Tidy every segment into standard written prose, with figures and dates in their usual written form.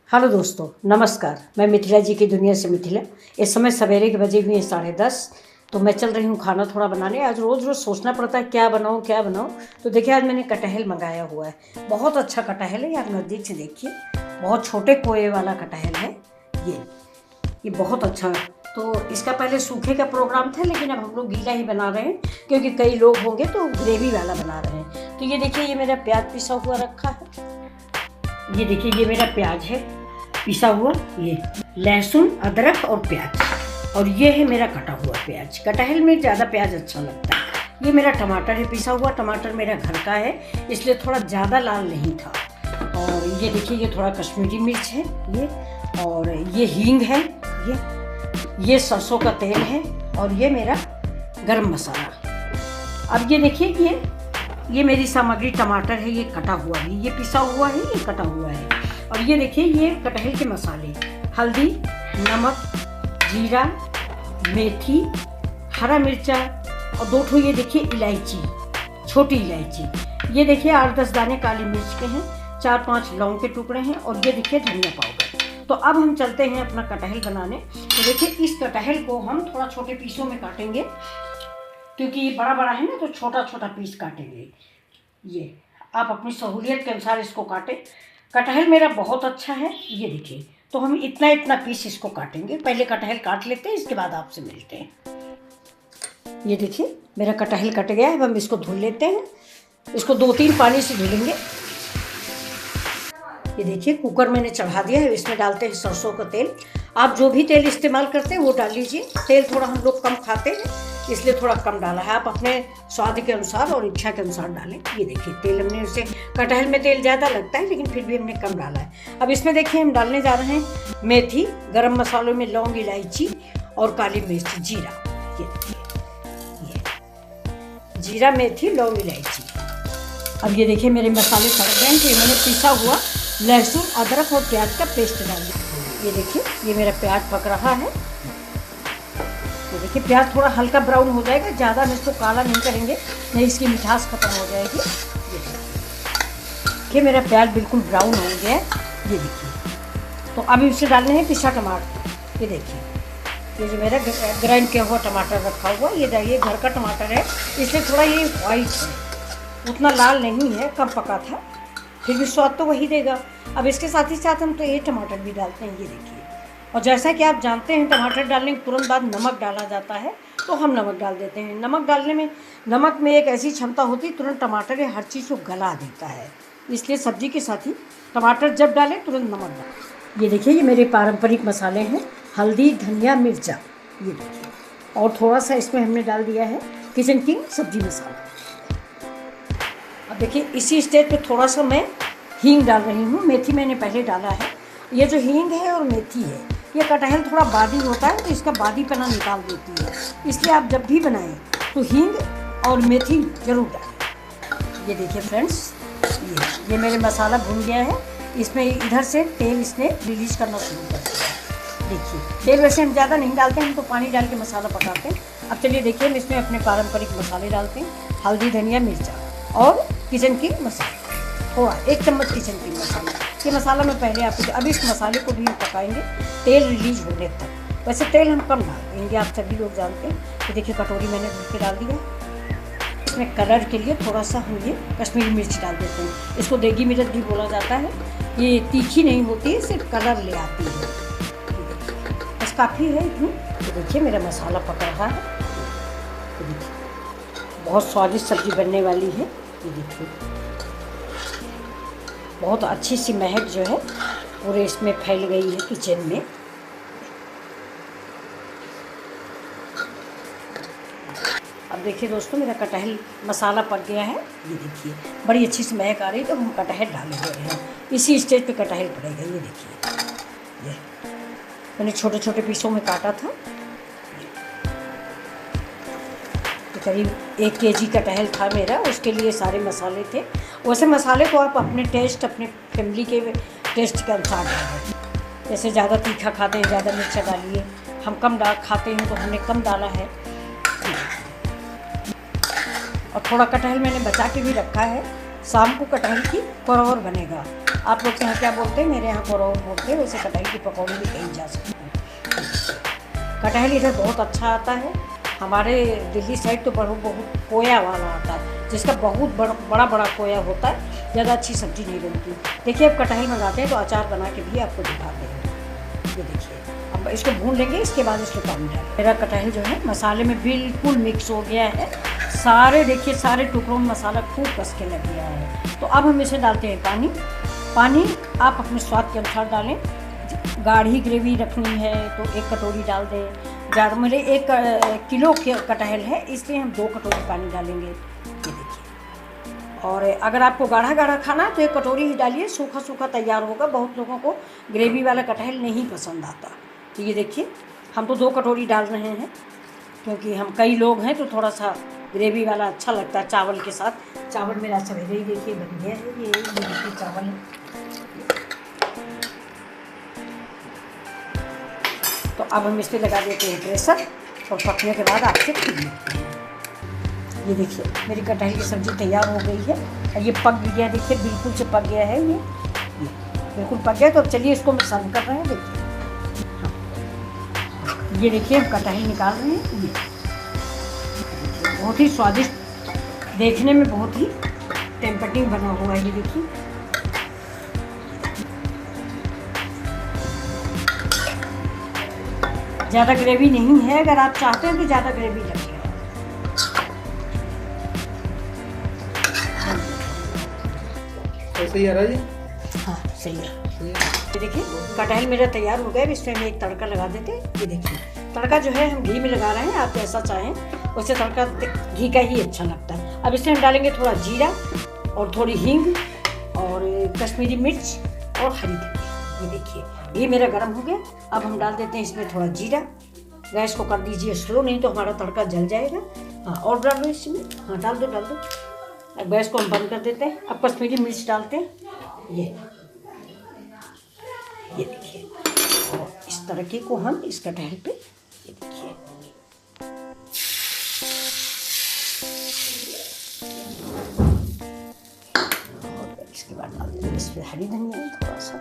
Hello दोस्तों, नमस्कार। मैं मिथिला जी की दुनिया से मिथिला। इस समय सवेरे के बजे हुए हैं 10:30। तो मैं चल रही हूँ खाना थोड़ा बनाने। आज रोज़ रोज़ सोचना पड़ता है क्या बनाऊँ क्या बनाऊँ। तो देखिए, आज मैंने कटहल मंगाया हुआ है। बहुत अच्छा कटहल है, आप नज़दीक से देखिए। बहुत छोटे कोए वाला कटहल है ये बहुत अच्छा है। तो इसका पहले सूखे का प्रोग्राम था, लेकिन अब हम लोग गीला ही बना रहे हैं क्योंकि कई लोग होंगे तो ग्रेवी वाला बना रहे हैं। तो ये देखिए, ये मेरा प्याज पिसा हुआ रखा है। ये देखिए, ये मेरा प्याज है पिसा हुआ, ये लहसुन अदरक और प्याज, और ये है मेरा कटा हुआ प्याज। कटहल में ज़्यादा प्याज अच्छा लगता है। ये मेरा टमाटर है पिसा हुआ। टमाटर मेरा घर का है, इसलिए थोड़ा ज़्यादा लाल नहीं था। और ये देखिए, ये थोड़ा कश्मीरी मिर्च है ये, और ये हींग है, ये सरसों का तेल है, और ये मेरा गरम मसाला। अब ये देखिए, ये मेरी सामग्री टमाटर है, ये कटा हुआ है, ये पिसा हुआ है, ये कटा हुआ है। और ये देखिए, ये कटहल के मसाले, हल्दी, नमक, जीरा, मेथी, हरा मिर्चा, और 2 ठो ये देखिए इलायची, छोटी इलायची। ये देखिए 8-10 दाने काली मिर्च के हैं, 4-5 लौंग के टुकड़े हैं, और ये देखिए धनिया पाउडर। तो अब हम चलते हैं अपना कटहल बनाने। तो देखिए, इस कटहल को हम थोड़ा छोटे पीसों में काटेंगे, क्योंकि ये बड़ा बड़ा है ना, तो छोटा छोटा पीस काटेंगे। ये आप अपनी सहूलियत के अनुसार इसको काटें। कटहल मेरा बहुत अच्छा है, ये देखिए। तो हम इतना इतना पीस इसको काटेंगे। पहले कटहल काट लेते हैं, इसके बाद आपसे मिलते हैं। ये देखिए, मेरा कटहल कट गया है। अब हम इसको धुल लेते हैं। इसको 2-3 पानी से धुलेंगे। ये देखिए, कुकर मैंने चढ़ा दिया है। इसमें डालते हैं सरसों का तेल। आप जो भी तेल इस्तेमाल करते हैं वो डाल लीजिए। तेल थोड़ा हम लोग कम खाते हैं, इसलिए थोड़ा कम डाला है। आप अपने स्वाद के अनुसार और इच्छा के अनुसार डालें। ये देखिए, तेल हमने उसे, कटहल में तेल ज़्यादा लगता है, लेकिन फिर भी हमने कम डाला है। अब इसमें देखिए, हम डालने जा रहे हैं मेथी, गरम मसालों में लौंग, इलायची और काली मिर्च, जीरा। ये जीरा, मेथी, लौंग, इलायची। अब ये देखिए, मेरे मसाले सड़ गए हैं। तो ये मैंने पिसा हुआ लहसुन, अदरक और प्याज का पेस्ट डाल दिया। ये देखिए, ये मेरा प्याज पक रहा है। ये देखिए, प्याज थोड़ा हल्का ब्राउन हो जाएगा, ज़्यादा हम इसको काला नहीं करेंगे, नहीं इसकी मिठास खत्म हो जाएगी। ये देखिए, मेरा प्याज बिल्कुल ब्राउन हो गया है। ये देखिए, तो अब इसे डालने हैं पिसा टमाटर। ये देखिए, ये जो मेरा ग्राइंड किया हुआ टमाटर रखा हुआ, ये घर का टमाटर है, इसलिए थोड़ा ये वाइट है, उतना लाल नहीं है, कम पका था, फिर भी स्वाद तो वही देगा। अब इसके साथ ही साथ हम तो ये टमाटर भी डालते हैं। ये देखिए, और जैसा कि आप जानते हैं, टमाटर डालने के तुरंत बाद नमक डाला जाता है, तो हम नमक डाल देते हैं। नमक डालने में, नमक में एक ऐसी क्षमता होती है, तुरंत टमाटर ये हर चीज़ को गला देता है, इसलिए सब्जी के साथ ही टमाटर जब डालें तुरंत नमक डालें। ये देखिए, ये मेरे पारंपरिक मसाले हैं, हल्दी, धनिया, मिर्चा। ये देखिए, और थोड़ा सा इसमें हमने डाल दिया है किचन किंग सब्जी मसाला। अब देखिए, इसी स्टेज पे थोड़ा सा मैं हींग डाल रही हूँ। मेथी मैंने पहले डाला है। ये जो हींग है और मेथी है, ये कटहल थोड़ा बादी होता है, तो इसका बादीपना निकाल देती है, इसलिए आप जब भी बनाएं तो हींग और मेथी ज़रूर डालें। ये देखिए फ्रेंड्स, ये मेरे मसाला भुन गया है। इसमें इधर से तेल इसने रिलीज करना शुरू कर दिया। देखिए, तेल वैसे हम ज़्यादा नहीं डालते हैं, हम तो पानी डाल के मसाला पकाते हैं। अब चलिए देखिए, हम इसमें अपने पारंपरिक मसाले डालते हैं, हल्दी, धनिया, मिर्चा और किचन किंग मसाला, थोड़ा 1 चम्मच किचन किंग मसाला। ये मसाला मैं पहले आपको, अब इस मसाले को भी हम पकाएंगे तेल रिलीज होने तक। वैसे तेल हम कम डाल देंगे, आप सभी लोग जानते हैं। तो देखिए, कटोरी मैंने धुल के डाल दिया। इसमें कलर के लिए थोड़ा सा हम ये कश्मीरी मिर्च डाल देते हैं। इसको देगी मिर्च भी बोला जाता है। ये तीखी नहीं होती है, सिर्फ कलर ले आती है। बस काफ़ी है इतनी। तो देखिए, मेरा मसाला पक रहा है। तो देखिए, बहुत स्वादिष्ट सब्ज़ी बनने वाली है। ये देखिए, बहुत अच्छी सी महक जो है पूरे इसमें फैल गई है किचन में। अब देखिए दोस्तों, मेरा कटहल मसाला पक गया है। ये देखिए, बड़ी अच्छी सी महक आ रही है। तो हम कटहल डाले हुए हैं, इसी स्टेज पे कटहल पड़ेगा। ये देखिए, ये मैंने छोटे छोटे पीसों में काटा था। करीब 1 केजी कटहल था मेरा, उसके लिए सारे मसाले थे। वैसे मसाले को आप अपने टेस्ट, अपने फैमिली के टेस्ट के अनुसार डालें। जैसे ज़्यादा तीखा खाते हैं, ज़्यादा मिर्चा डालिए। हम कम खाते हैं, तो हमने कम डाला है। और थोड़ा कटहल मैंने बचा के भी रखा है, शाम को कटहल की कोरवर बनेगा। आप लोग के यहाँ क्या बोलते हैं, मेरे यहाँ कोरौर बोलते हैं। वैसे कटहल की पकौड़ी भी कही जा सकती है। कटहल इधर बहुत अच्छा आता है। हमारे दिल्ली साइड तो बहुत कोया वाला आता है, जिसका बहुत बड़ा बड़ा कोया होता है, ज़्यादा अच्छी सब्ज़ी नहीं बनती। देखिए अब कटहल मंगाते हैं तो अचार बना के भी आपको दिखाते हैं। ये देखिए अब इसको भून लेंगे, इसके बाद इसको पानी डालें। मेरा कटहल जो है मसाले में बिल्कुल मिक्स हो गया है। सारे देखिए सारे टुकड़ों में मसाला खूब कस के लग गया है। तो अब हम इसे डालते हैं पानी। पानी आप अपने स्वाद के अनुसार डालें। गाढ़ी ग्रेवी रखनी है तो 1 कटोरी डाल दें। मेरे 1 किलो कटहल है, इसलिए हम 2 कटोरी पानी डालेंगे। ये देखिए। और अगर आपको गाढ़ा गाढ़ा खाना है तो 1 कटोरी ही डालिए, सूखा सूखा तैयार होगा। बहुत लोगों को ग्रेवी वाला कटहल नहीं पसंद आता। तो ये देखिए हम तो 2 कटोरी डाल रहे हैं, क्योंकि हम कई लोग हैं तो थोड़ा सा ग्रेवी वाला अच्छा लगता है चावल के साथ। चावल मेरा सवेरे ही देखिए बन गया है। ये देखिए चावल है। तो अब हम इस पर लगा देते हैं प्रेशर और पकने के बाद आपसे खींच लेते हैं। ये देखिए मेरी कटहल की सब्ज़ी तैयार हो गई है और ये पक गया। देखिए बिल्कुल से पक गया है। ये बिल्कुल पक गया। तो अब चलिए इसको हम सर्व कर रहे हैं। देखिए ये देखिए हम कटहल निकाल रहे हैं। ये बहुत ही स्वादिष्ट, देखने में बहुत ही टेम्पटिंग बना हुआ है। ये देखिए ज़्यादा ग्रेवी नहीं है। अगर आप चाहते हैं तो ज़्यादा ग्रेवी लगेगा। तो सही आ रहा है जी? हाँ सही है। ये देखिए कटहल मेरा तैयार हो गया। इसमें हम एक तड़का लगा देते हैं। ये देखिए तड़का जो है हम घी में लगा रहे हैं। आप जैसा चाहें वैसे तड़का घी का ही अच्छा लगता है। अब इसमें हम डालेंगे थोड़ा जीरा और थोड़ी हींग और कश्मीरी मिर्च और हरी धनिया। ये देखिए घी मेरा गर्म हो गया। अब हम डाल देते हैं इसमें थोड़ा जीरा। गैस को कर दीजिए स्लो, नहीं तो हमारा तड़का जल जाएगा। हाँ और डाल दो इसमें। हाँ डाल दो। अब गैस को हम बंद कर देते हैं। अब कश्मीरी मिर्च डालते हैं। ये देखिए और इस तड़के को हम इस कटहल पे ये देखिए और इसके बाद डाल देंगे इस पे हरी धनिया थोड़ा सा।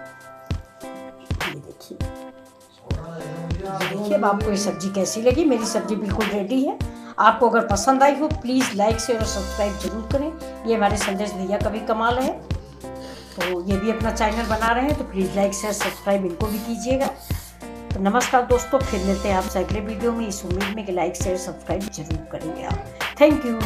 ये देखिए अब आपको ये सब्ज़ी कैसी लगी। मेरी सब्ज़ी बिल्कुल रेडी है। आपको अगर पसंद आई हो प्लीज़ लाइक शेयर और सब्सक्राइब जरूर करें। ये हमारे संदेश भैया का भी कमाल है, तो ये भी अपना चैनल बना रहे हैं, तो प्लीज़ लाइक शेयर सब्सक्राइब इनको भी कीजिएगा। तो नमस्कार दोस्तों, फिर मिलते हैं आपसे अगले वीडियो में, इस उम्मीद में कि लाइक शेयर सब्सक्राइब जरूर करेंगे आप। Thank you.